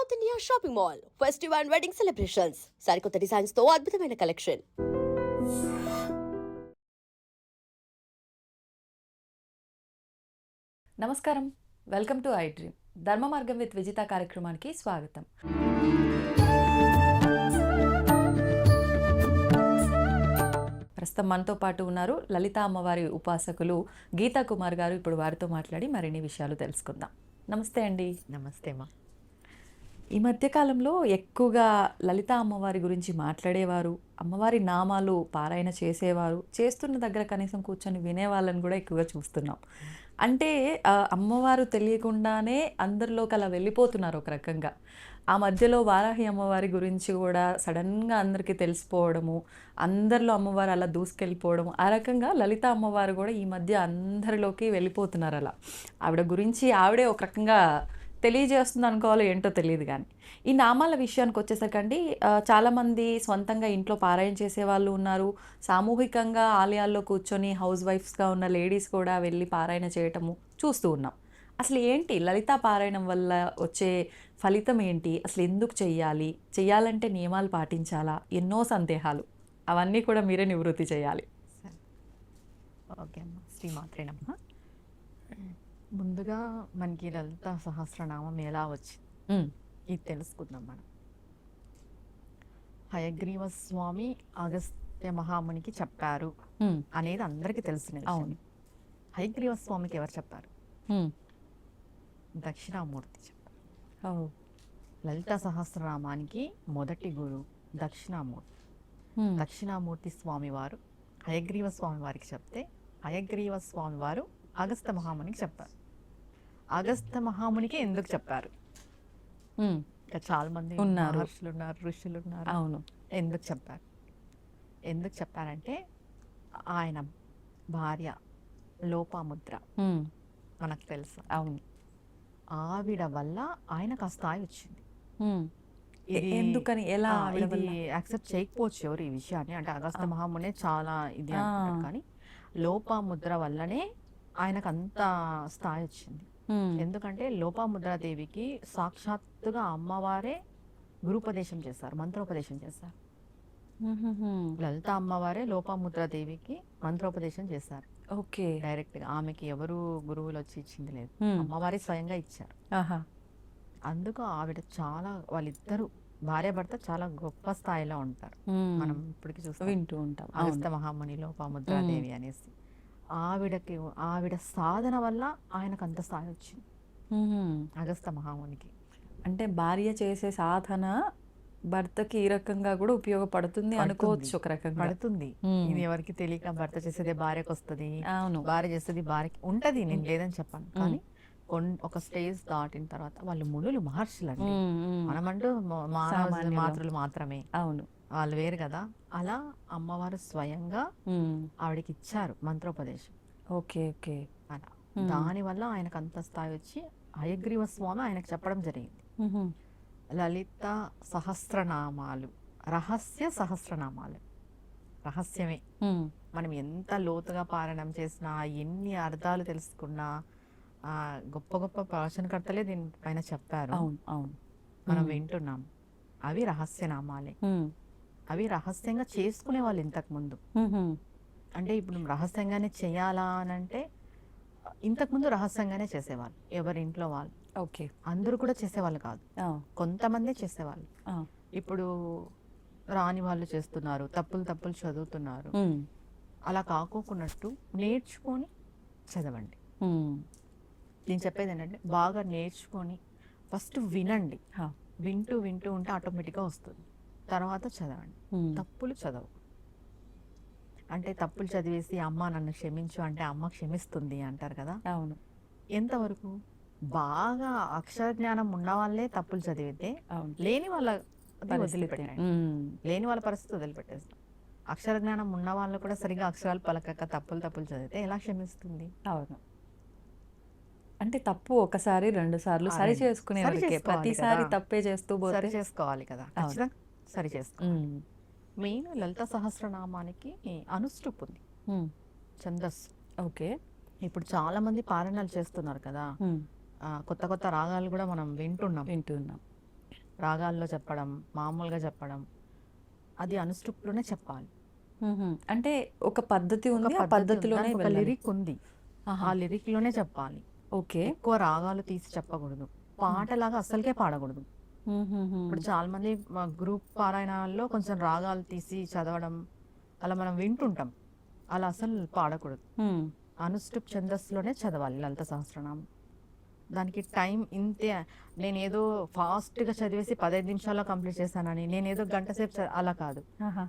South India shopping mall festive and wedding celebrations సరికొత్త designs తో అద్భుతమైన కలెక్షన్. నమస్కారం, వెల్కమ్ టు ఐ డ్రీమ్. ధర్మ మార్గం విత్ విజిత కార్యక్రమానికి స్వాగతం. ప్రస్తుతం మనతో పాటు ఉన్నారు లలిత అమ్మవారి ఉపాసకులు గీతా కుమార్ గారు. ఇప్పుడు వారితో మాట్లాడి మరిన్ని విషయాలు తెలుసుకుందాం. నమస్తే అండి. నమస్తే మా. ఈ మధ్యకాలంలో ఎక్కువగా లలిత అమ్మవారి గురించి మాట్లాడేవారు, అమ్మవారి నామాలు పారాయణ చేసేవారు, చేస్తున్న దగ్గర కనీసం కూర్చొని వినేవాళ్ళని కూడా ఎక్కువగా చూస్తున్నాం. అంటే అమ్మవారు తెలియకుండానే అందరిలోకి అలా వెళ్ళిపోతున్నారు ఒక రకంగా. ఆ మధ్యలో వారాహి అమ్మవారి గురించి కూడా సడన్గా అందరికీ తెలిసిపోవడము, అందరిలో అమ్మవారు అలా దూసుకెళ్ళిపోవడము, ఆ రకంగా లలిత అమ్మవారు కూడా ఈ మధ్య అందరిలోకి వెళ్ళిపోతున్నారు. అలా ఆవిడ గురించి ఆవిడే ఒక రకంగా తెలియజేస్తుంది అనుకోవాలో ఏంటో తెలియదు. కానీ ఈ నామాల విషయానికి వచ్చేసరికండి, చాలామంది స్వంతంగా ఇంట్లో పారాయణ చేసేవాళ్ళు ఉన్నారు, సామూహికంగా ఆలయాల్లో కూర్చొని హౌస్ వైఫ్స్గా ఉన్న లేడీస్ కూడా వెళ్ళి పారాయణ చేయటము చూస్తూ ఉన్నాం. అసలు ఏంటి లలితా పారాయణం వల్ల వచ్చే ఫలితం ఏంటి, అసలు ఎందుకు చెయ్యాలి, చెయ్యాలంటే నియమాలు పాటించాలా, ఎన్నో సందేహాలు, అవన్నీ కూడా మీరే నివృత్తి చేయాలి. ఓకే అమ్మ, శ్రీమాత్రేనమ్మ. ముందుగా మనకి లలిత సహస్రనామం ఎలా వచ్చింది ఇది తెలుసుకుందాం మనం. హయగ్రీవ స్వామి అగస్త్య మహామునికి చెప్పారు అనేది అందరికీ తెలిసిన. అవును. హయగ్రీవ స్వామికి ఎవరు చెప్పారు? దక్షిణామూర్తి చెప్పారు. లలిత సహస్రనామానికి మొదటి గురువు దక్షిణామూర్తి. దక్షిణామూర్తి స్వామి వారు హయగ్రీవ స్వామి వారికి చెప్తే, హయగ్రీవ స్వామి వారు అగస్త్య మహామునికి చెప్పారు. అగస్త్య మహామునికి ఎందుకు చెప్పారు? ఇంకా చాలా మంది ఉన్నారు, మహర్షులు ఉన్నారు, ఋషులు ఉన్నారు. అవును. ఎందుకు చెప్పారు? ఎందుకు చెప్పారంటే, ఆయన భార్య లోపాముద్ర మనకు తెలుసు. అవును. ఆవిడ వల్ల ఆయనకు ఆ స్థాయి వచ్చింది. ఎందుకని, ఎలా ఇది యాక్సెప్ట్ చేయకపోవచ్చు ఎవరు ఈ విషయాన్ని. అంటే అగస్త్య మహామునే చాలా ఇది అంటారు, కానీ లోపాముద్ర వల్లనే ఆయనకు అంత స్థాయి వచ్చింది. ఎందుకంటే లోపాముద్రాదేవికి సాక్షాత్తుగా అమ్మవారే గురుపదేశం చేశారు, మంత్రోపదేశం చేశారు. లలిత అమ్మవారే లోపాముద్రాదేవికి మంత్రోపదేశం చేశారు. ఓకే. డైరెక్ట్ గా ఆమెకి ఎవరు గురువులు వచ్చి ఇచ్చింది లేదు, అమ్మవారి స్వయంగా ఇచ్చారు. అందుకు ఆవిడ చాలా, వాళ్ళిద్దరు భార్య భర్త చాలా గొప్ప స్థాయిలో ఉంటారు. మనం ఇప్పటికి చూస్తూ వింటూ ఉంటాం అగస్త్య మహాముని లోపాముద్రాదేవి అనేసి. ఆవిడ సాధన వల్ల ఆయనకు అంత స్థాయి వచ్చింది అగస్త్య మహామునికి. అంటే భార్య చేసే సాధన భర్తకి ఈ రకంగా కూడా ఉపయోగపడుతుంది అనుకోవచ్చు. ఒక రకంగా పడుతుంది. ఇది ఎవరికి తెలియక భర్త చేసేదే భార్యకు వస్తుంది, అవును, భార్య చేసేది భార్యకి ఉంటది. నేను లేదని చెప్పాను, కానీ ఒక స్టేజ్ దాటిన తర్వాత వాళ్ళు మునులు, మహర్షులు అండి. మనమంటూ మాతృలు మాత్రమే. అవును, వాళ్ళు వేరు కదా. అలా అమ్మవారు స్వయంగా ఆవిడకి ఇచ్చారు మంత్రోపదేశం. Okay okay. అలా దాని వల్ల ఆయనకు అంత స్థాయి వచ్చి హయగ్రీవ స్వామి ఆయనకు చెప్పడం జరిగింది. లలిత సహస్రనామాలు రహస్య సహస్రనామాలు, రహస్యమే. మనం ఎంత లోతుగా పారాయణం చేసినా, ఎన్ని అర్థాలు తెలుసుకున్నా, గొప్ప గొప్ప ప్రవచనకర్తలే దీనిపైన చెప్పారు. అవును అవును, మనం వింటున్నాం. అవి రహస్యనామాలే. అవి రహస్యంగా చేసుకునే వాళ్ళు ఇంతకు ముందు. అంటే ఇప్పుడు రహస్యంగానే చేయాలా అని అంటే, ఇంతకుముందు రహస్యంగానే చేసేవాళ్ళు ఎవరి ఇంట్లో వాళ్ళు. ఓకే. అందరూ కూడా చేసేవాళ్ళు కాదు, కొంతమందే చేసేవాళ్ళు. ఇప్పుడు రాని వాళ్ళు చేస్తున్నారు, తప్పులు చదువుతున్నారు. అలా కాకోకున్నట్టు నేర్చుకొని చదవండి. నేను చెప్పేది ఏంటంటే, బాగా నేర్చుకొని ఫస్ట్ వినండి. వింటూ ఉంటే ఆటోమేటిక్గా వస్తుంది. తర్వాత చదవండి. తప్పులు చదవు. అంటే తప్పులు చదివేసి అమ్మ నన్ను క్షమించు అంటే అమ్మ క్షమిస్తుంది అంటారు కదా. అవును. ఎంతవరకు? బాగా అక్షర జ్ఞానం ఉన్న వాళ్ళే తప్పులు చదివితే, లేని వాళ్ళ వదిలిపెట్టండి. లేని వాళ్ళ పరిస్థితి వదిలిపెట్టేస్తాం. అక్షర జ్ఞానం ఉన్న వాళ్ళు కూడా సరిగా అక్షరాలు పలకక తప్పులు చదివితే ఎలా క్షమిస్తుంది? అవును. అంటే తప్పు ఒకసారి 2 సార్లు సరి చేసుకునే, ప్రతిసారి తప్పే చేస్తూ సరి చేసుకోవాలి కదా, ఖచ్చితంగా సరి చేసుకోవాలి. మెయిన్ లలిత సహస్రనామానికి అనుష్ఠుప్ ఉంది, ఛందస్సు. ఓకే. ఇప్పుడు చాలా మంది పారాయణాలు చేస్తున్నారు కదా, కొత్త రాగాలు కూడా మనం వింటున్నాం. రాగాల్లో చెప్పడం, మామూలుగా చెప్పడం, అది అనుష్టుప్లోనే చెప్పాలి. అంటే ఒక పద్ధతి ఉంది, ఆ పద్ధతి ఉంది. పద్ధతిలోనే దానికి ఒక వెళ్ళాలి. లిరిక్ ఉంది, ఆ లిరిక్ లోనే చెప్పాలి. ఓకే. ఎక్కువ రాగాలు తీసి చెప్పకూడదు, పాటలాగా అస్సలకే పాడకూడదు. ఇప్పుడు చాలా మంది గ్రూప్ పారాయణాల్లో కొంచెం రాగాలు తీసి చదవడం అలా మనం వింటుంటాం, అలా అసలు పాడకూడదు. అనుష్టుప్ ఛందస్సులోనే చదవాలి లలిత సహస్రనామం. దానికి టైం ఇంతే. నేనేదో ఫాస్ట్గా చదివేసి 15 నిమిషాల్లో కంప్లీట్ చేశానని, నేనేదో గంట సేపు అలా కాదు.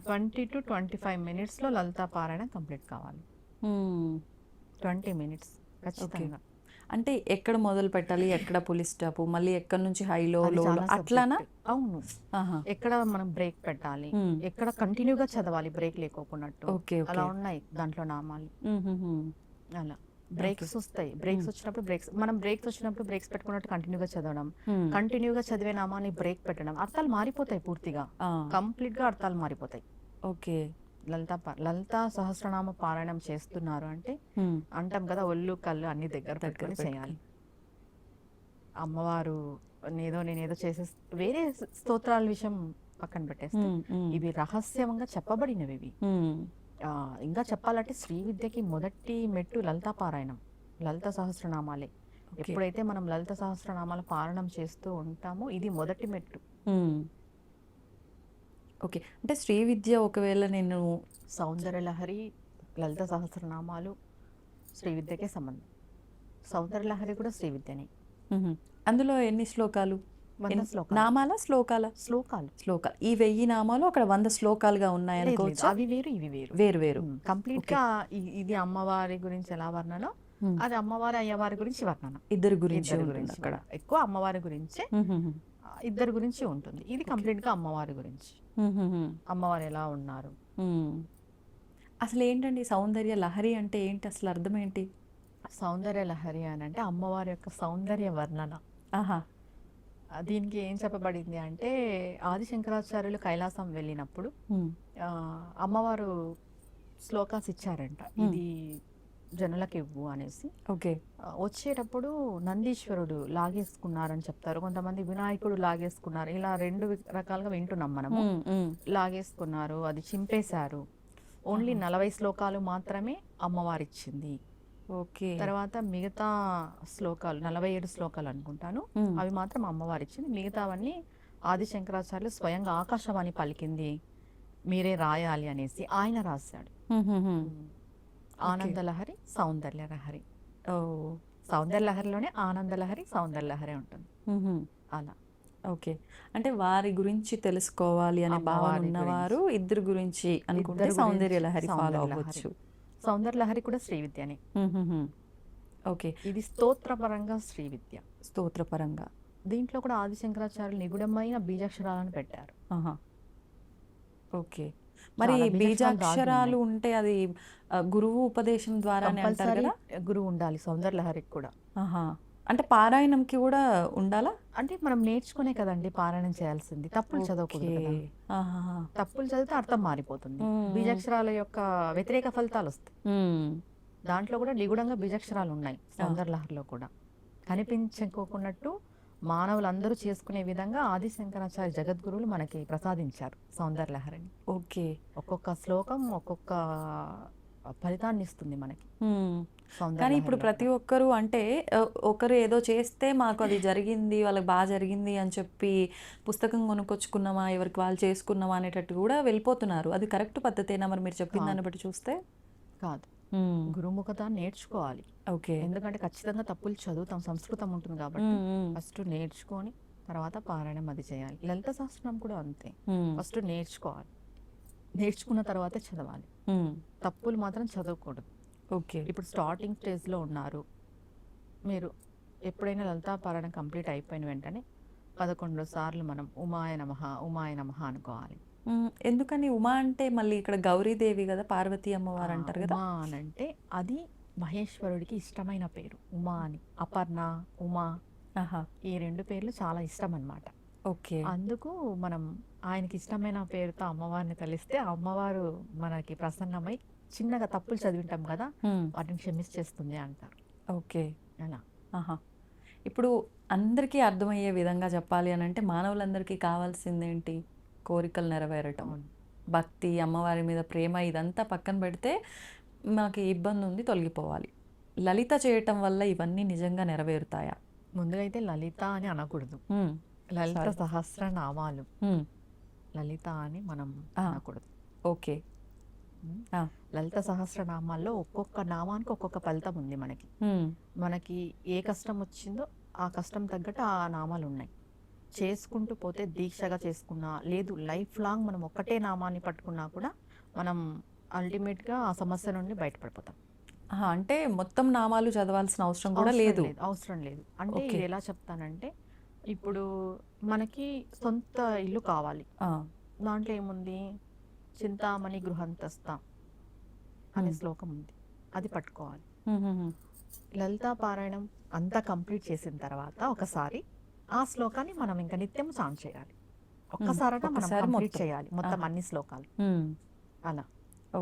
20 to 25 మినిట్స్లో లలితా పారాయణ కంప్లీట్ కావాలి. 20 మినిట్స్ ఖచ్చితంగా. అంటే ఎక్కడ మొదలు పెట్టాలి, ఎక్కడ పులి స్టాప్, మళ్ళీ ఎక్కడ నుంచి హైలో అది లో చాలా అట్లానా? subject. అవును. ఎక్కడ మనం బ్రేక్ పెట్టాలి, ఎక్కడ కంటిన్యూగా చదవాలి బ్రేక్ లేకోకున్నట్టు, ఓకే. అలా ఉన్నాయి దాంట్లో నామాలు. అలా బ్రేక్స్ వస్తాయి, బ్రేక్స్ వచ్చినప్పుడు బ్రేక్స్ పెట్టుకున్నట్టు కంటిన్యూగా చదవడం, కంటిన్యూగా చదివే నామాన్ని బ్రేక్ పెట్టడం, అర్థాలు మారిపోతాయి పూర్తిగా, కంప్లీట్ గా అర్థాలు మారిపోతాయి. ఓకే. లలితా సహస్రనామ పారాయణం చేస్తున్నారు అంటే అంటాం కదా, ఒళ్ళు కళ్ళు అన్ని దగ్గర పెట్టుకొని చేయాలి. అమ్మవారు నేనేదో చేసే వేరే స్తోత్రాల విషయం పక్కన పెట్టేస్తే ఇవి రహస్యంగా చెప్పబడినవి ఇవి. ఇంకా చెప్పాలంటే శ్రీ విద్యకి మొదటి మెట్టు లలితా పారాయణం, లలిత సహస్రనామాలే. ఎప్పుడైతే మనం లలిత సహస్రనామాల పారాయణం చేస్తూ ఉంటామో ఇది మొదటి మెట్టు. ఓకే. అంటే శ్రీ విద్య ఒకవేళ నేను సౌందర్యలహరి, లలిత సహస్రనామాలు శ్రీ విద్యకే సంబంధం. సౌందర్యలహరి కూడా శ్రీ విద్యనే. అందులో ఎన్ని శ్లోకాలు? 100 శ్లోకాలు. నామాల శ్లోకాలు శ్లోకాలు ఈ 1000 నామాలు అక్కడ 100 శ్లోకాలుగా ఉన్నాయి అనుకోవచ్చు. అవి వేరు ఇవి వేరు వేరు కంప్లీట్ గా. ఇది అమ్మవారి గురించి ఎలా వర్ణన, అది అమ్మవారి అయ్యవారి గురించి వర్ణన. ఇద్దరు గురించి అక్కడ ఎక్కువ అమ్మవారి గురించే, ఇద్దరు గురించి ఉంటుంది. ఇది కంప్లీట్ గా అమ్మవారి గురించి, అమ్మవారు ఎలా ఉన్నారు. అసలు ఏంటండి సౌందర్య లహరి అంటే ఏంటి, అసలు అర్థం ఏంటి? సౌందర్య లహరి అని అంటే అమ్మవారి యొక్క సౌందర్య వర్ణన. దీనికి ఏం చెప్పబడింది అంటే, ఆది శంకరాచార్యులు కైలాసం వెళ్ళినప్పుడు అమ్మవారు శ్లోకాస్ ఇచ్చారంట, ఇది జనులకు ఇవ్వు అనేసి. ఓకే. వచ్చేటప్పుడు నందీశ్వరుడు లాగేసుకున్నారని చెప్తారు, కొంతమంది వినాయకుడు లాగేసుకున్నారు, ఇలా 2 రకాలుగా వింటున్నాం మనము. లాగేసుకున్నారు, అది చింపేశారు. ఓన్లీ 40 శ్లోకాలు మాత్రమే అమ్మవారు ఇచ్చింది. ఓకే. తర్వాత మిగతా శ్లోకాలు 47 శ్లోకాలు అనుకుంటాను, అవి మాత్రం అమ్మవారు ఇచ్చింది. మిగతావన్నీ ఆది శంకరాచార్యులు స్వయంగా ఆకాశవాణి పలికింది, మీరే రాయాలి అనేసి ఆయన రాశాడు. ఆనందలహరి, సౌందర్యలహరి. సౌందర్యలహరిలోనే ఆనందలహరి, సౌందర్యలహరి ఉంటుంది. అలా. ఓకే. అంటే వారి గురించి తెలుసుకోవాలి అనే భావన ఉన్నవారు ఇద్దరు గురించి అనుకుంటే సౌందర్యలహరి ఫాలో అవ్వచ్చు. సౌందర్యలహరి కూడా శ్రీ విద్యనే. ఓకే. ఇది స్తోత్రపరంగా శ్రీ విద్య. స్తోత్రపరంగా దీంట్లో కూడా ఆది శంకరాచార్యులు నిగుడమైన బీజాక్షరాలను పెట్టారు. ఓకే. మరి బీజాక్షరాలు ఉంటే అది గురువు ఉపదేశం ద్వారానే అంటారు కదా? గురువు ఉండాలి సౌందర్యలహరికి కూడా. అంటే పారాయణంకి కూడా ఉండాలా? అంటే మనం నేర్చుకునే కదండి పారాయణం చేయాల్సింది, తప్పులు చదవకూడదు కదా. తప్పులు చదివితే అర్థం మారిపోతుంది, బీజాక్షరాల యొక్క వ్యతిరేక ఫలితాలు వస్తాయి. దాంట్లో కూడా నిగుడంగా బీజాక్షరాలు ఉన్నాయి సౌందర్యలహరిలో కూడా. కనిపించుకోకున్నట్టు మానవులందరూ చేసుకునే విధంగా ఆది శంకరాచార్య జగద్గురువులు మనకి ప్రసాదించారు సౌందర్యలహరిని. ఓకే. ఒక్కొక్క శ్లోకం ఒక్కొక్క ఫలితాన్ని ఇస్తుంది మనకి. కానీ ఇప్పుడు ప్రతి ఒక్కరు అంటే ఒకరు ఏదో చేస్తే మాకు అది జరిగింది, వాళ్ళకి బాగా జరిగింది అని చెప్పి పుస్తకం కొనుక్కొచ్చుకున్నామా, ఎవరికి వాళ్ళు చేసుకున్నామా అనేటట్టు కూడా వెళ్ళిపోతున్నారు. అది కరెక్ట్ పద్ధతేనా మరి మీరు చెప్పిన దాన్ని బట్టి చూస్తే? కాదు, గురుముఖత నేర్చుకోవాలి. ఓకే. ఎందుకంటే ఖచ్చితంగా తప్పులు చదువుతాం, సంస్కృతం ఉంటుంది కాబట్టి ఫస్ట్ నేర్చుకొని తర్వాత పారాయణం అది చేయాలి. లలిత శాస్త్రం కూడా అంతే, ఫస్ట్ నేర్చుకోవాలి, నేర్చుకున్న తర్వాత చదవాలి. తప్పులు మాత్రం చదవకూడదు. ఓకే. ఇప్పుడు స్టార్టింగ్ స్టేజ్లో ఉన్నారు మీరు, ఎప్పుడైనా లలితా పారాయణం కంప్లీట్ అయిపోయిన వెంటనే 11 సార్లు మనం ఉమాయ నమః ఉమాయ నమః అనుకోవాలి. ఎందుకని ఉమా అంటే మళ్ళీ ఇక్కడ గౌరీదేవి కదా, పార్వతీ అమ్మవారు అంటారు కదా? ఉమా అని అంటే అది మహేశ్వరుడికి ఇష్టమైన పేరు. ఉమా అని, అపర్ణ, ఉమా, ఈ 2 పేర్లు చాలా ఇష్టం అన్నమాట. ఓకే. అందుకు మనం ఆయనకి ఇష్టమైన పేరుతో అమ్మవారిని కలిస్తే అమ్మవారు మనకి ప్రసన్నమై చిన్నగా తప్పులు చదివింటాం కదా, వాటిని క్షమించేస్తుంది అంటారు. ఓకే. అలా. ఇప్పుడు అందరికీ అర్థమయ్యే విధంగా చెప్పాలి అని అంటే మానవులందరికీ కావాల్సిందేంటి? కోరికలు నెరవేరటం, భక్తి, అమ్మవారి మీద ప్రేమ ఇదంతా పక్కన పెడితే మాకు ఈ ఇబ్బంది ఉంది తొలగిపోవాలి. లలిత చేయటం వల్ల ఇవన్నీ నిజంగా నెరవేరుతాయా? ముందుగా అయితే లలిత అని అనకూడదు. లలిత సహస్రనామాలు, లలిత అని మనం అనకూడదు. ఓకే. లలిత సహస్రనామాల్లో ఒక్కొక్క నామానికి ఒక్కొక్క ఫలితం ఉంది మనకి. మనకి ఏ కష్టం వచ్చిందో ఆ కష్టం తగ్గట్టు ఆ నామాలు ఉన్నాయి. చేసుకుంటూ పోతే దీక్షగా చేసుకున్నా, లేదు లైఫ్ లాంగ్ మనం ఒక్కటే నామాన్ని పట్టుకున్నా కూడా మనం అల్టిమేట్గా ఆ సమస్య నుండి బయటపడిపోతాం. అంటే మొత్తం నామాలు చదవాల్సిన అవసరం కూడా లేదు. అవసరం లేదు. అంటే ఇది ఎలా చెప్తానంటే, ఇప్పుడు మనకి సొంత ఇల్లు కావాలి. దాంట్లో ఏముంది, చింతామణి గృహంతస్థ అనే శ్లోకం ఉంది, అది పట్టుకోవాలి. లలితా పారాయణం అంతా కంప్లీట్ చేసిన తర్వాత ఒకసారి ఆ శ్లోకాన్ని మనం ఇంకా నిత్యం చాంట్ చేయాలి. ఒక్కసారైనా మనం కంప్లీట్ చేయాలి మొత్తం అన్ని శ్లోకాలు అలా.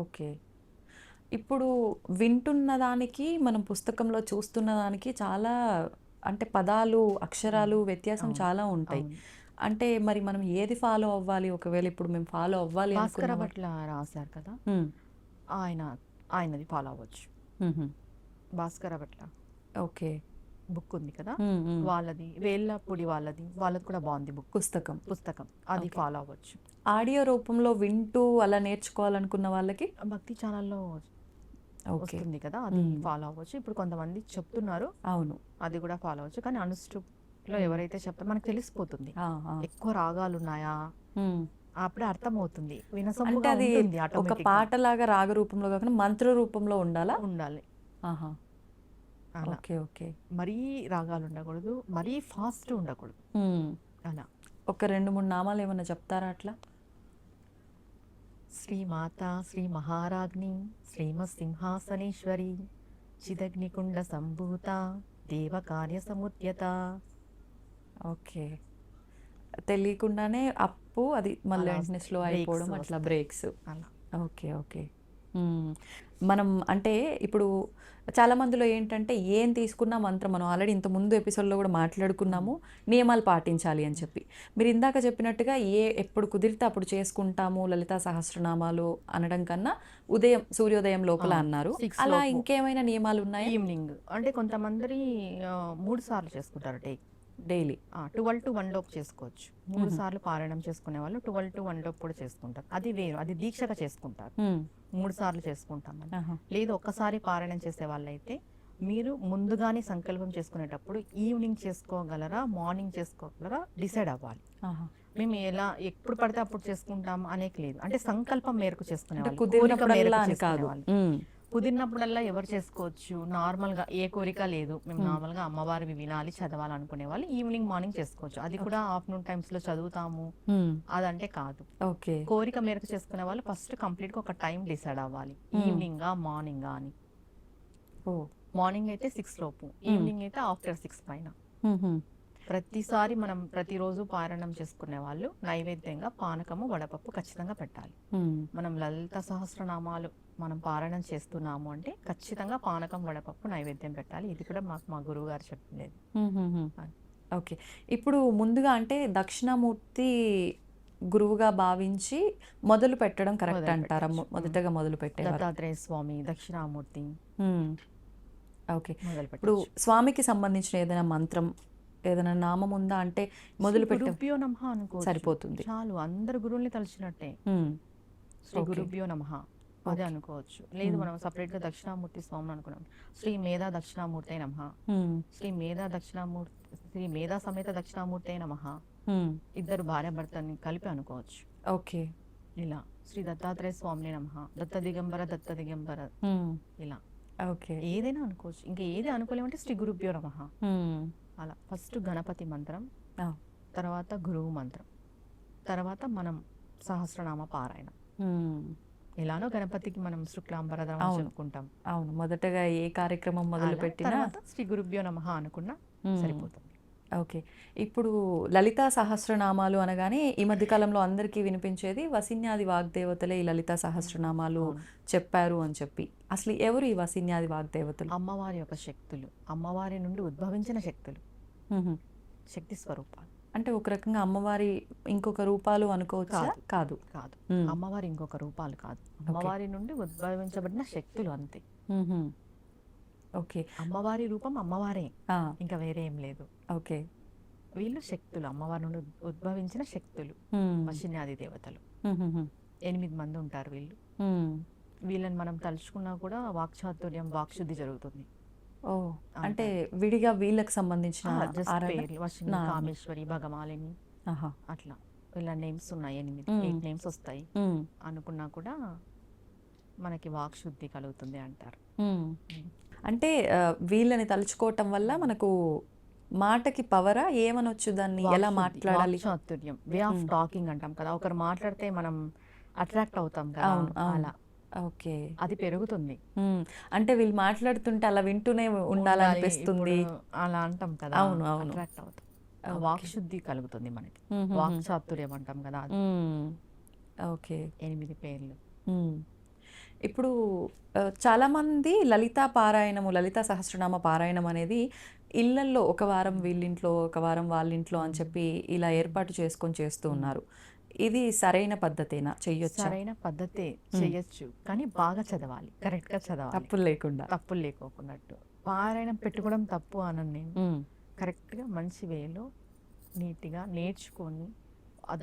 ఓకే. ఇప్పుడు వింటున్న దానికి మనం పుస్తకంలో చూస్తున్న దానికి చాలా అంటే పదాలు, అక్షరాలు వ్యత్యాసం చాలా ఉంటాయి. అంటే మరి మనం ఏది ఫాలో అవ్వాలి? ఒకవేళ ఇప్పుడు మేము ఫాలో అవ్వాలి భాస్కర భట్ల రాశారు కదా, ఆయనది ఫాలో అవ్వచ్చు. భాస్కర భట్ల ఓకే బుక్ ఉంది కదా, వాళ్ళది వేళ్ళపూడి వాళ్ళది కూడా బాగుంది బుక్, పుస్తకం అది ఫాలో అవ్వచ్చు. ఆడియో రూపంలో వింటూ అలా నేర్చుకోవాలనుకున్న వాళ్ళకి భక్తి ఛానల్లో వస్తుంది కదా, అది ఫాలో అవ్వచ్చు. ఇప్పుడు కొంతమంది చెప్తున్నారు, అవును అది కూడా ఫాలో అవ్వచ్చు. కానీ అనుష్ఠుప్లో ఎవరైతే చెప్తారో మనకు తెలిసిపోతుంది ఎక్కువ రాగాలు ఉన్నాయా, అప్పుడే అర్థమవుతుంది. వినసొంపుగా ఉంటుంది. ఒక పాటలాగా రాగ రూపంలో కాకుండా మంత్ర రూపంలో ఉండాలి. Okay okay. మరీ రాగాలు ఉండకూడదు, మరీ ఫాస్ట్ ఉండకూడదు. అలా ఒక 2-3 నామాలు ఏమన్నా చెప్తారా అట్లా? శ్రీమాత శ్రీ మహారాజ్ని శ్రీమసింహాసనేశ్వరి చిదగ్నికుండ సంభూత దేవకార్య సముద్యత. ఓకే. తెలియకుండానే అప్పు అది మళ్ళీ వెంటనే స్లో అయిపోవడం, అట్లా బ్రేక్స్. Okay okay. మనం అంటే ఇప్పుడు చాలా మందిలో ఏంటంటే ఏం తీసుకున్నా మంత్రం, మనం ఆల్రెడీ ఇంత ముందు ఎపిసోడ్లో కూడా మాట్లాడుకున్నాము నియమాలు పాటించాలి అని చెప్పి. మీరు ఇందాక చెప్పినట్టుగా ఎప్పుడు కుదిరితే అప్పుడు చేసుకుంటాము లలితా సహస్రనామాలు అనడం కన్నా ఉదయం సూర్యోదయం లోపల అన్నారు. అలా ఇంకేమైనా నియమాలు ఉన్నాయా? ఈవినింగ్ అంటే కొంతమంది 3 సార్లు చేసుకుంటారు డైలీ. 12 to 1 లోపు చేసుకోవచ్చు. 3 సార్లు పారాయణం చేసుకునే వాళ్ళు 12 to 1 లోపు కూడా చేసుకుంటారు. అది వేరు, అది దీక్షగా చేసుకుంటారు. 3 సార్లు చేసుకుంటామని. లేదు ఒక్కసారి పారాయణం చేసే వాళ్ళైతే మీరు ముందుగానే సంకల్పం చేసుకునేటప్పుడు ఈవినింగ్ చేసుకోగలరా, మార్నింగ్ చేసుకోగలరా డిసైడ్ అవ్వాలి. మేము ఎలా ఎప్పుడు పడితే అప్పుడు చేసుకుంటాం అనేక లేదు. అంటే సంకల్పం మేరకు చేసుకునే వాళ్ళు, కుదిరినప్పుడల్లా ఎవరు చేసుకోవచ్చు. నార్మల్ గా ఏ కోరిక లేదు, మేము నార్మల్ గా అమ్మవారివి వినాలి చదవాలనుకునే వాళ్ళు ఈవినింగ్ మార్నింగ్ చేసుకోవచ్చు. అది కూడా ఆఫ్టర్నూన్ టైమ్స్ లో చదువుతాము అదంటే కాదు. కోరిక మేరకు చేసుకునే వాళ్ళు ఫస్ట్ కంప్లీట్ గా ఒక టైం డిసైడ్ అవ్వాలి, ఈవినింగ్ మార్నింగ్ అని. మార్నింగ్ అయితే 6 లోపు, ఈవినింగ్ అయితే ఆఫ్టర్ 6 పైన. ప్రతిసారి మనం ప్రతిరోజు పారాయణం చేసుకునే వాళ్ళు నైవేద్యంగా పానకము, వడపప్పు ఖచ్చితంగా పెట్టాలి. మనం లలిత సహస్రనామాలు మనం పారాయణం చేస్తున్నాము అంటే ఖచ్చితంగా పానకం, వడపప్పు నైవేద్యం పెట్టాలి. ఇది కూడా మా గురువు గారు చెప్పింది. ఓకే. ఇప్పుడు ముందుగా అంటే దక్షిణామూర్తి గురువుగా భావించి మొదలు పెట్టడం కరెక్ట్ అంటారా? మొదటగా మొదలు పెట్టే దత్తాత్రేయ స్వామి, దక్షిణామూర్తి. ఓకే. ఇప్పుడు స్వామికి సంబంధించిన ఏదైనా మంత్రం, ఏదైనా నామం ఉందా? అంటే మొదలు గురుభ్యో నమః అనుకో సరిపోతుంది, చాలు. అందరు గురువుల్ని తలిచినట్టే శ్రీ గురుభ్యో నమః అదే అనుకోవచ్చు. లేదు మనం సపరేట్ గా దక్షిణామూర్తి స్వామి అనుకున్నాం, శ్రీ మేధా దక్షిణామూర్తి నమః, శ్రీ మేధా సమేత దక్షిణామూర్తి నమః. ఇద్దరు భార్య భర్తని కలిపి అనుకోవచ్చు. ఓకే. ఇలా శ్రీ దత్తాత్రేయ స్వామి నమః, దత్త దిగంబర ఇలా ఓకే. ఏదైనా అనుకోవచ్చు. ఇంకా ఏది అనుకోలేమంటే శ్రీ గురుభ్యో నమః అలా. ఫస్ట్ గణపతి మంత్రం, తర్వాత గురువు మంత్రం, తర్వాత మనం సహస్రనామ పారాయణం. ఎలానో గణపతికి మనం శుక్లాంబరధరం చెప్పుకుంటాం. అవును, మొదటగా ఏ కార్యక్రమం మొదలు పెట్టినా శ్రీ గురుభ్యో నమః అనుకున్నా సరిపోతుంది. ఓకే. ఇప్పుడు లలితా సహస్రనామాలు అనగానే ఈ మధ్య కాలంలో అందరికీ వినిపించేది వసిన్యాది వాగ్దేవతలే ఈ లలితా సహస్రనామాలు చెప్పారు అని చెప్పి. అసలు ఎవరు ఈ వసిన్యాది వాగ్దేవతలు? అమ్మవారి యొక్క శక్తులు, అమ్మవారి నుండి ఉద్భవించిన శక్తులు. శక్తి స్వరూపాలు. అంటే ఒక రకంగా అమ్మవారి ఇంకొక రూపాలు అనుకోవచ్చా? కాదు. కాదు. కాదు, మ్మ్. అమ్మవారి ఇంకొక రూపాలు కాదు, అమ్మవారి నుండి ఉద్భవించబడిన శక్తులు అంతే. మ్మ్హ. ఓకే. అమ్మవారి రూపం అమ్మవారే, ఆ, ఇంకా వేరే ఏం లేదు. ఓకే. వీళ్ళు శక్తులు, అమ్మవారి నుండి ఉద్భవించిన శక్తులు, మ్మ్. వశిన్యాది దేవతలు. మ్మ్హ. 8 మంది ఉంటారు వీళ్ళు. మ్మ్. వీళ్ళని మనం తలుచుకున్నా కూడా వాక్చాతుర్యం, వాక్శుద్ధి జరుగుతుంది. ఓ, అంటే విడిగా వీళ్ళకి సంబంధించిన జస్ట్ ఆరాధన? పేర్లు వశిని, నా- కామేశ్వరి, భగమాలిని, ఆహా. అట్లా వీళ్ళ నేమ్స్ ఉన్నాయి. 8 మ్మ్. నేమ్స్ వస్తాయి. మ్మ్. అనుకున్నా కూడా మనకి వాక్శుద్ధి కలుగుతుంది అంటారు. మ్మ్. అంటే వీళ్ళని తలుచుకోవటం వల్ల మనకు మాటకి పవరా ఏమనొచ్చు, దాన్ని ఎలా వాక్శుద్ధి, మాట్లాడాలి? వాక్చాతుర్యం, వే ఆఫ్ టాకింగ్ అంటాం కదా, ఒకరు మాట్లాడితే మనం అట్రాక్ట్ అవుతాం కదా, అవును, అవును. అలా ఓకే. అది పెరుగుతుంది. మ్మ్. అంటే వీళ్ళు మాట్లాడుతుంటే అలా వింటూనే ఉండాలనిపిస్తుంది. ఇప్పుడు అలా అంటాం కదా, అవును, అవును. అట్రాక్ట్ అవుతాం. ఆ ఓకే. వాక్శుద్ధి కలుగుతుంది మనకి. మ్మ్. వాక్చాతుర్యం అంటాం కదా, అది. మ్మ్. ఓకే. 8 పేర్లు. మ్మ్. ఇప్పుడు చాలామంది లలితా పారాయణము, లలితా సహస్రనామ పారాయణం అనేది ఇళ్ళల్లో ఒక వారం వీళ్ళింట్లో, ఒక వారం వాళ్ళింట్లో అని చెప్పి ఇలా ఏర్పాటు చేసుకొని చేస్తూ ఉన్నారు. ఇది సరైన పద్ధతేనా? చెయ్యొచ్చా? సరైన పద్ధతే, చెయ్యొచ్చు, కానీ బాగా చదవాలి, కరెక్ట్ గా చదవాలి, తప్పులు లేకుండా. తప్పులు లేకోకున్నట్టు. పారాయణం పెట్టుకోవడం తప్పు అనను నేను. మ్మ్. కరెక్ట్ గా మంచి వేలో నీట్గా నేర్చుకొని,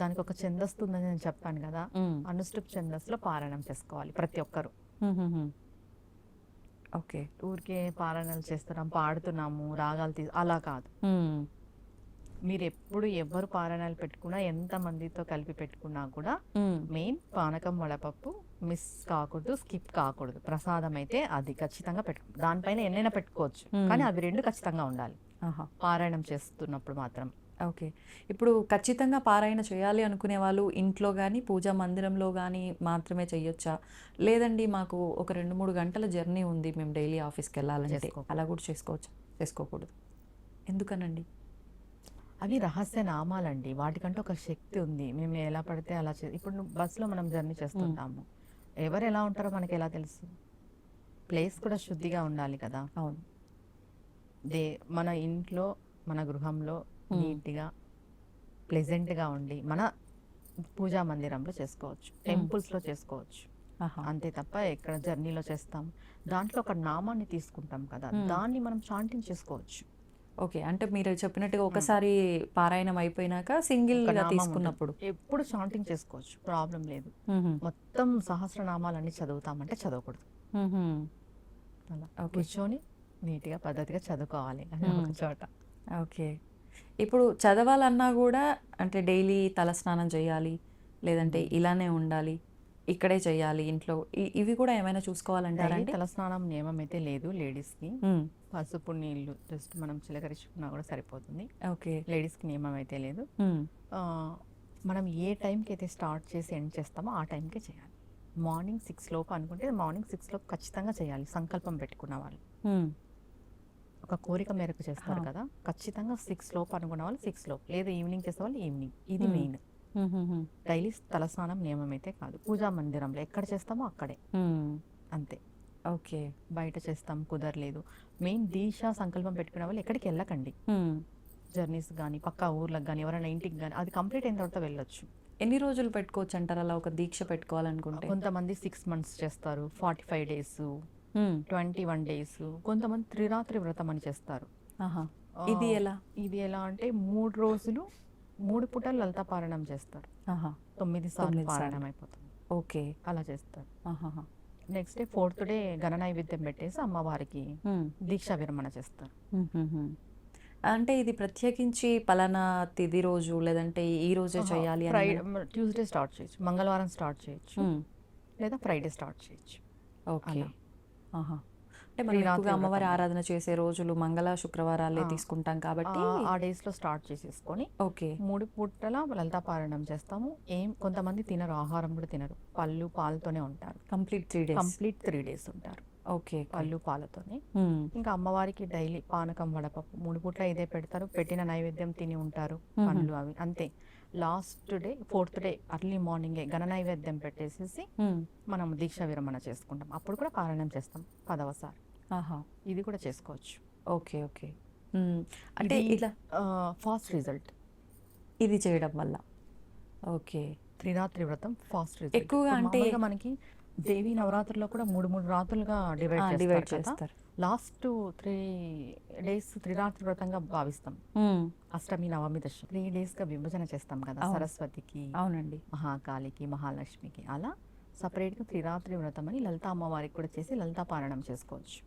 దానికి ఒక ఛందస్సు ఉందని నేను చెప్పాను కదా, మ్మ్. అనుష్ఠుప్ ఛందస్సులో పారాయణం చేసుకోవాలి ప్రతి ఒక్కరు. మ్మ్. ఓకే. ఊరికే పారాయణాలు చేస్తున్నాం, పాడుతున్నాము, రాగాలు అలా కాదు. మ్మ్. మీరు ఎప్పుడు ఎవరు పారాయణాలు పెట్టుకున్నా, ఎంత మందితో కలిపి పెట్టుకున్నా కూడా మ్మ్. మెయిన్ పానకం, వడపప్పు మిస్ కాకూడదు, స్కిప్ కాకూడదు. ప్రసాదం అయితే అది ఖచ్చితంగా దానిపైన ఎన్నైనా పెట్టుకోవచ్చు, కానీ అవి 2 ఖచ్చితంగా ఉండాలి ఆహా. పారాయణం చేస్తున్నప్పుడు మాత్రం. ఓకే. ఇప్పుడు ఖచ్చితంగా పారాయణ చేయాలి అనుకునే వాళ్ళు ఇంట్లో కానీ పూజా మందిరంలో కానీ మాత్రమే చెయ్యొచ్చా? లేదండి మాకు ఒక 2-3 గంటల జర్నీ ఉంది, మేము డైలీ ఆఫీస్కి వెళ్ళాలంటే చేసుకోకూడదు. అలా కూడా చేసుకోవచ్చా? చేసుకోకూడదు. ఎందుకనండి? అవి రహస్య నామాలండి, వాటికంటే ఒక శక్తి ఉంది. మేము ఎలా పడితే అలా ఇప్పుడు బస్సులో మనం జర్నీ చేస్తుంటాము, ఎవరు ఎలా ఉంటారో మనకి ఎలా తెలుసు? ప్లేస్ కూడా శుద్ధిగా ఉండాలి కదా. అవును. మన ఇంట్లో, మన గృహంలో నీట్గా ప్లెజెంట్గా ఉండి మన పూజా మందిరంలో చేసుకోవచ్చు, టెంపుల్స్లో చేసుకోవచ్చు. ఆహా. అంతే తప్ప ఎక్కడ జర్నీలో చేస్తాం, దాంట్లో ఒక నామాన్ని తీసుకుంటాం కదా, దాన్ని మనం చాంటింగ్ చేసుకోవచ్చు. ఓకే. అంటే మీరు చెప్పినట్టుగా ఒకసారి పారాయణం అయిపోయినాక సింగిల్ ఒక గా నామం తీసుకున్నప్పుడు ఉంటుంది. ఎప్పుడు చాంటింగ్ చేసుకోవచ్చు, ప్రాబ్లం లేదు. మ్మ్. మొత్తం సహస్రనామాలన్నీ చదువుతామంటే చదవకూడదు. మ్మ్. అలా ఓకే. కూర్చొని నీట్గా పద్ధతిగా చదువుకోవాలి అని ఒక చోట. ఓకే. ఇప్పుడు చదవాలన్నా కూడా అంటే డైలీ తలస్నానం చేయాలి, లేదంటే ఇలానే ఉండాలి, ఇక్కడే చేయాలి ఇంట్లో, ఇవి కూడా ఏమైనా చూసుకోవాలంటారా డైలీ అండి? తలస్నానం నియమం అయితే లేదు లేడీస్కి. మ్మ్. పసుపు నీళ్ళు జస్ట్ మనం చిలకరించుకున్నా కూడా సరిపోతుంది. ఓకే. లేడీస్కి నియమం అయితే లేదు. మ్మ్. ఆ, మనం ఏ టైంకి అయితే స్టార్ట్ చేసి ఎండ్ చేస్తామో ఆ టైంకే చేయాలి. మార్నింగ్ 6 లోపు అనుకుంటే మార్నింగ్ 6 లోపు ఖచ్చితంగా చేయాలి, సంకల్పం పెట్టుకున్న వాళ్ళు. మ్మ్. ఒక కోరిక మేరకు చేస్తారు కదా, ఖచ్చితంగా 6 లోపు అనుకున్న వాళ్ళు 6 లోపు, లేదా ఈవినింగ్ చేసే వాళ్ళు ఈవినింగ్. ఇది మెయిన్. మ్మ్. డైలీ తలస్నానం నియమం అయితే కాదు, పూజా మందిరంలో ఎక్కడ చేస్తామో అక్కడే, మ్మ్. అంతే. ఓకే. బయట చేస్తాం కుదరలేదు, మెయిన్ దీక్ష సంకల్పం పెట్టుకునే వాళ్ళు ఎక్కడికి వెళ్ళకండి. మ్మ్. జర్నీస్ కానీ పక్కా ఊర్లకు కానీ ఎవరైనా ఇంటికి కానీ, అది కంప్లీట్ అయిన తర్వాత వెళ్ళొచ్చు. ఎన్ని రోజులు పెట్టుకోవచ్చు అంటారు అలా ఒక దీక్ష పెట్టుకోవాలనుకుంటే? కొంతమంది 6 months చేస్తారు, 45 days, మ్మ్. 21 days, కొంతమంది త్రిరాత్రి వ్రతం అని చేస్తారు. ఆహా. ఆ, ఇది ఎలా? ఇది ఎలా అంటే 3 రోజులు 3 పూటలు లలిత పారాయణం చేస్తారు. ఆహా. 9 సార్లు పారాయణం అయిపోతుంది, ఓకే. అలా చేస్తారు. ఆహాహా. నెక్స్ట్ డే 4th day గణ నైవేద్యం పెట్టేసి అమ్మవారికి మ్మ్. దీక్షా విరమణ చేస్తారు. మ్మ్. అంటే ఇది ప్రత్యేకించి పలానా తిది రోజు లేదంటే ఈ రోజే చేయాలి అని ఫ్రైడే, ట్యూస్డే స్టార్ట్ చేయొచ్చు, మంగళవారం స్టార్ట్ చేయొచ్చు, మ్మ్. లేదా ఫ్రైడే స్టార్ట్ చేయొచ్చు. ఓకే. అలా. ఆహా. అంటే మనం ఎక్కువగా అమ్మవారి ఆరాధన చేసే రోజులు మంగళ శుక్రవారాలే తీసుకుంటాం కాబట్టి ఆ డేస్ లో స్టార్ట్ చేసేసుకొని ఓకే. 3 పూటల లలితా పారాయణం చేస్తాము. కొంతమంది తినరు, ఆహారం కూడా తినరు, పళ్ళు పాలతోనే ఉంటారు. Complete 3 days. కంప్లీట్ 3 days ఉంటారు ఓకే. పళ్ళు పాలతోనే. మ్మ్. ఇంకా అమ్మవారికి డైలీ పానకం, వడపప్పు 3 పూట్ల ఇదే పెడతారు, పెట్టిన నైవేద్యం తిని ఉంటారు, పండ్లు అవి అంతే. Last day 4th day early మార్నింగే గణ నైవేద్యం పెట్టేసేసి మ్మ్. మనం దీక్ష విరమణ చేసుకుంటాం. అప్పుడు కూడా పారాయణం చేస్తాం 10వ సారి. ఆహా. ఇది కూడా చేసుకోవచ్చు. ఓకే. ఓకే. అంటే ఇట్లా ఫాస్ట్ రిజల్ట్. ఇది చేయడం వల్ల ఓకే. త్రిరాత్రి వ్రతం ఫాస్ట్ రిజల్ట్. ఎక్కువగా అంటే మనకి దేవి నవరాత్రుల్లో కూడా 3 రాత్రులుగా డివైడ్ డివైడ్ చేస్తారు. చేస్తారు. లాస్ట్ 3 days త్రిరాత్రి వ్రతంగా భావిస్తాం. అష్టమి, నవమి, దశమి 3 days గా విభజన చేస్తాం కదా. అవును. సరస్వతికి, అవునండి. మహాకాళికి, మహాలక్ష్మికి అలా సపరేట్గా త్రిరాత్రి వ్రతం అని లలితా అమ్మవారికి కూడా చేసి లలితా పారాయణం చేసుకోవచ్చు.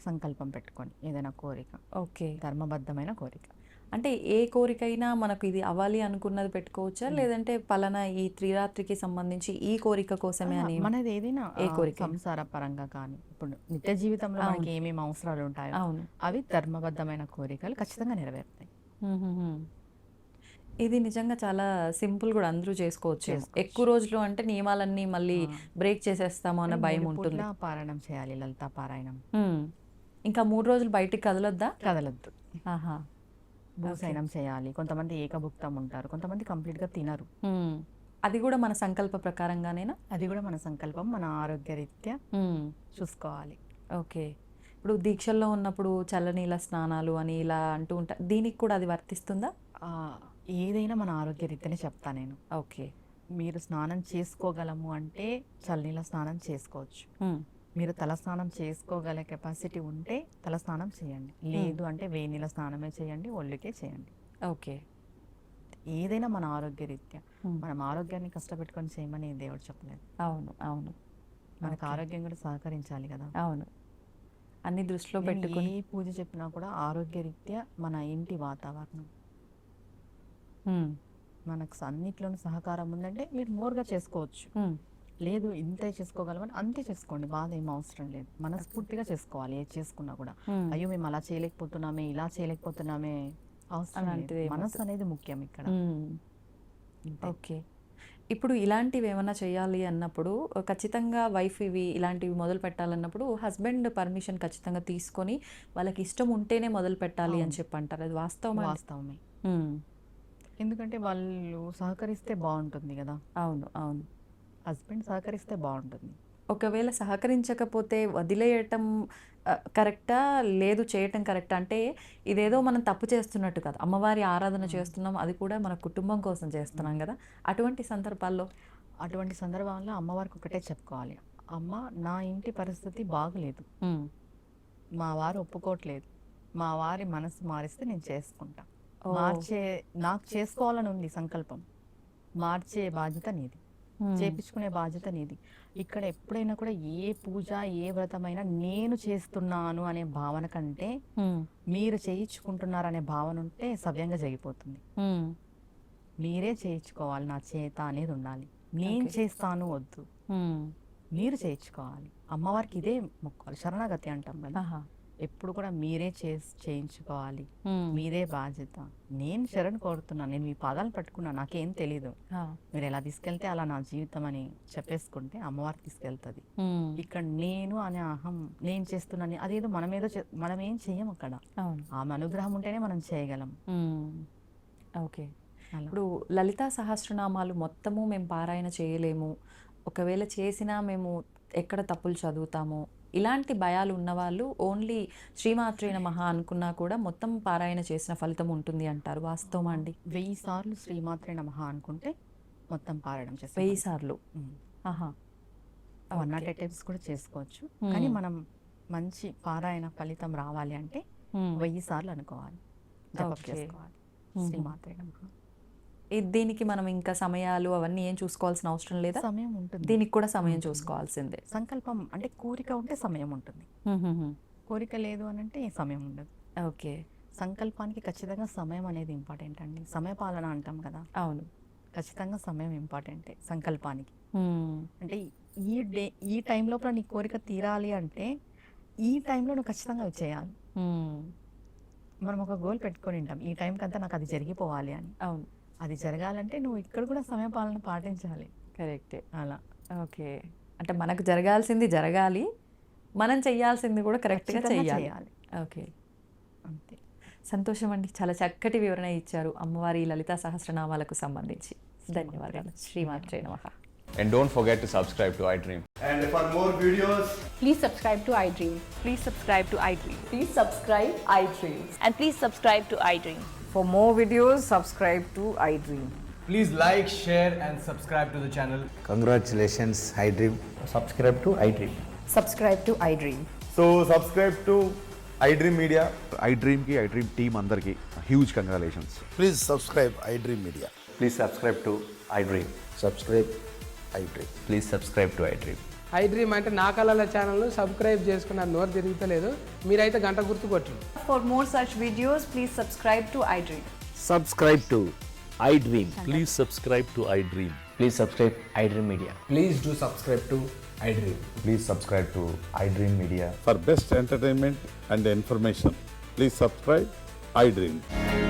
సంకల్పం పెట్టుకొని ఏదైనా కోరిక, ఓకే. ధర్మబద్ధమైన కోరిక. అంటే ఏ కోరికైనా మనకు ఇది అవ్వాలి అనుకున్నది పెట్టుకోవచ్చా, లేదంటే పలానా ఈ త్రిరాత్రికి సంబంధించి ఈ కోరిక కోసమే అని? మనది ఏదైనా ఏ కోరిక? సంసార పరంగా కానీ ఇప్పుడు నిత్య జీవితంలో మనకి ఏమేమి అవసరాలు ఉంటాయో అవును. అవి ధర్మబద్ధమైన కోరికలు ఖచ్చితంగా నెరవేరుతాయి. ఇది నిజంగా చాలా సింపుల్ కూడా, అందరూ చేసుకోవచ్చు. ఎక్కువ రోజులు అంటే నియమాలన్నీ మళ్ళీ బ్రేక్ చేసేస్తామో అన్న భయం ఉంటుంది. పారాయణం చేయాలి లలితా పారాయణం. ఇంకా 3 రోజులు బయటికి కదలొద్దా? కదలద్దు. ఆహా. భూసైనం చేయాలి. కొంతమంది ఏకభుక్తం ఉంటారు, కొంతమంది కంప్లీట్ గా తినరు. అది కూడా మన సంకల్ప ప్రకారంగానేనా? అది కూడా మన సంకల్పం, మన ఆరోగ్య రీత్యా చూసుకోవాలి. ఓకే. ఇప్పుడు దీక్షల్లో ఉన్నప్పుడు చల్లనీళ్ళ స్నానాలు అని ఇలా అంటూ ఉంటారు, దీనికి కూడా అది వర్తిస్తుందా? ఏదైనా మన ఆరోగ్య రీత్యానే చెప్తా నేను. ఓకే. మీరు స్నానం చేసుకోగలము అంటే చల్లనీళ్ళ స్నానం చేసుకోవచ్చు. మీరు తలస్నానం చేసుకోగల కెపాసిటీ ఉంటే తలస్నానం చేయండి, లేదు అంటే వేడి నీళ్ళ స్నానమే చేయండి, ఒళ్ళుకే చేయండి. ఓకే. ఏదైనా మన ఆరోగ్య రీత్యా. మనం ఆరోగ్యాన్ని కష్టపెట్టుకొని చేయమని దేవుడు చెప్పలేదు. అవును, అవును. మనకు ఆరోగ్యం కూడా సహకరించాలి కదా. అవును, అన్ని దృష్టిలో నేను పెట్టుకుని ఏ పూజ చెప్పినా కూడా ఆరోగ్య రీత్యా మన ఇంటి వాతావరణం మనకు అన్నిట్లోనూ సహకారం ఉందంటే మీరు మోర్గా చేసుకోవచ్చు. లేదు ఇంతే చేసుకోగలమని అంతే చేసుకోండి, బాధ ఏం అవసరం లేదు. మనస్ఫూర్తిగా చేసుకోవాలి ఏది చేసుకున్నా కూడా. అయ్యో మేము అలా చేయలేకపోతున్నామే, ఇలా చేయలేకపోతున్నామే అవసరం లేదు. మనసు అనేది ముఖ్యం ఇక్కడ. ఓకే. ఇప్పుడు ఇలాంటివి ఏమైనా చేయాలి అన్నప్పుడు ఖచ్చితంగా వైఫ్ ఇలాంటివి మొదలు పెట్టాలన్నప్పుడు హస్బెండ్ పర్మిషన్ ఖచ్చితంగా తీసుకొని వాళ్ళకి ఇష్టం ఉంటేనే మొదలు పెట్టాలి అని చెప్పి అంటారు, అది వాస్తవమే. ఎందుకంటే వాళ్ళు సహకరిస్తే బాగుంటుంది కదా. అవును, అవును. హస్బెండ్ సహకరిస్తే బాగుంటుంది. ఒకవేళ సహకరించకపోతే వదిలేయటం కరెక్టా, లేదు చేయటం కరెక్టా? అంటే ఇదేదో మనం తప్పు చేస్తున్నట్టు కదా, అమ్మవారి ఆరాధన చేస్తున్నాం, అది కూడా మన కుటుంబం కోసం చేస్తున్నాం కదా. అటువంటి సందర్భాల్లో అమ్మవారికి ఒకటే చెప్పుకోవాలి, అమ్మ నా ఇంటి పరిస్థితి బాగలేదు, మా వారు ఒప్పుకోవట్లేదు, మా వారి మనసు మారిస్తే నేను చేసుకుంటా. నాకు చేసుకోవాలని ఉంది సంకల్పం, మార్చే బాధ్యత నీది, చేపించుకునే బాధ్యత నీది. ఇక్కడ ఎప్పుడైనా కూడా ఏ పూజ ఏ వ్రతమైనా నేను చేస్తున్నాను అనే భావన కంటే మీరు చేయించుకుంటున్నారనే భావన ఉంటే సవ్యంగా జరిగిపోతుంది. మీరే చేయించుకోవాలి, నా చేత అనేది ఉండాలి. నేను చేస్తాను వద్దు, మీరు చేయించుకోవాలి. అమ్మవారికి ఇదే మొక్కాలి, శరణాగతి అంటాం కదా. ఎప్పుడు కూడా మీరే చేయించుకోవాలి, మీరే బాధ్యత. నేను శరణ్ కోరుతున్నాను, నేను మీ పాదాలు పట్టుకున్నా, నాకేం తెలీదు, మీరు ఎలా తీసుకెళ్తే అలా నా జీవితం అని చెప్పేసుకుంటే అమ్మవారికి తీసుకెళ్తుంది. ఇక్కడ నేను అనే అహం, నేను చేస్తున్నాను అదేదో మనం ఏం చెయ్యం అక్కడ. ఆమె అనుగ్రహం ఉంటేనే మనం చేయగలం. ఓకే. ఇప్పుడు లలితా సహస్రనామాలు మొత్తము మేము పారాయణ చేయలేము, ఒకవేళ చేసినా మేము ఎక్కడ తప్పులు చదువుతాము, ఇలాంటి భయాలు ఉన్నవాళ్ళు ఓన్లీ శ్రీమాత్రే నమః అనుకున్నా కూడా మొత్తం పారాయణ చేసిన ఫలితం ఉంటుంది అంటారు, వాస్తవమా అండి? 1000 సార్లు శ్రీమాత్రే నమః అనుకుంటే మొత్తం పారాయణం చేస్తాం. 1000 సార్లు? 108 times కూడా చేసుకోవచ్చు. కానీ మనం మంచి పారాయణ ఫలితం రావాలి అంటే 1000 సార్లు అనుకోవాలి, జపం చేసుకోవాలి శ్రీమాత్రే నమః. దీనికి మనం ఇంకా సమయాలు అవన్నీ ఏం చూసుకోవాల్సిన అవసరం లేదా? సమయం ఉంటుంది, దీనికి కూడా సమయం చూసుకోవాల్సిందే. సంకల్పం అంటే కోరిక ఉంటే సమయం ఉంటుంది, కోరిక లేదు అని అంటే సమయం ఉండదు. ఓకే. సంకల్పానికి ఖచ్చితంగా సమయం అనేది ఇంపార్టెంట్ అండి. సమయపాలన అంటాం కదా. అవును, ఖచ్చితంగా సమయం ఇంపార్టెంటే సంకల్పానికి. అంటే ఈ టైం లోపల నీ కోరిక తీరాలి అంటే ఈ టైంలో నువ్వు ఖచ్చితంగా అవి చేయాలి. మనం ఒక గోల్ పెట్టుకొని ఉంటాం, ఈ టైంకి అంతా నాకు అది జరిగిపోవాలి అని. అవును, అది జరగాలంటే నువ్వు ఇక్కడ కూడా సమయపాలన పాటించాలి. కరెక్టే. అలా. ఓకే. అంటే మనకు జరగాల్సింది జరగాలి, మనం చెయ్యాల్సింది కూడా కరెక్ట్గా చెయ్యాలి. ఓకే, అంతే. సంతోషం అండి, చాలా చక్కటి వివరణ ఇచ్చారు అమ్మవారి లలితా సహస్రనామాలకు సంబంధించి. ధన్యవాదాలు. శ్రీమాత్రే నమః. And don't forget to subscribe to iDream. And for more videos, Please subscribe to iDream. Please subscribe to iDream. Please subscribe iDream. And please subscribe to iDream. For more videos, subscribe to iDream. Please like, share, and subscribe to the channel. Congratulations, iDream. Subscribe to iDream. Subscribe to iDream. so subscribe to iDream Media. iDream ki iDream team అందరికి huge congratulations. Please subscribe iDream Media. Please subscribe to iDream. Subscribe iDream. Please subscribe to iDream. iDream అంటే నా కళల ఛానల్ను subscribe చేసుకున్నారు, నోరు తిరుగుతలేదు. మీరైతే గంట గుర్తు కొట్టండి. For more such videos, please subscribe to iDream. Subscribe to iDream. Please subscribe to iDream. Please subscribe iDream Media. Please do subscribe to iDream. Please subscribe to iDream Media. For best entertainment and information, please subscribe iDream.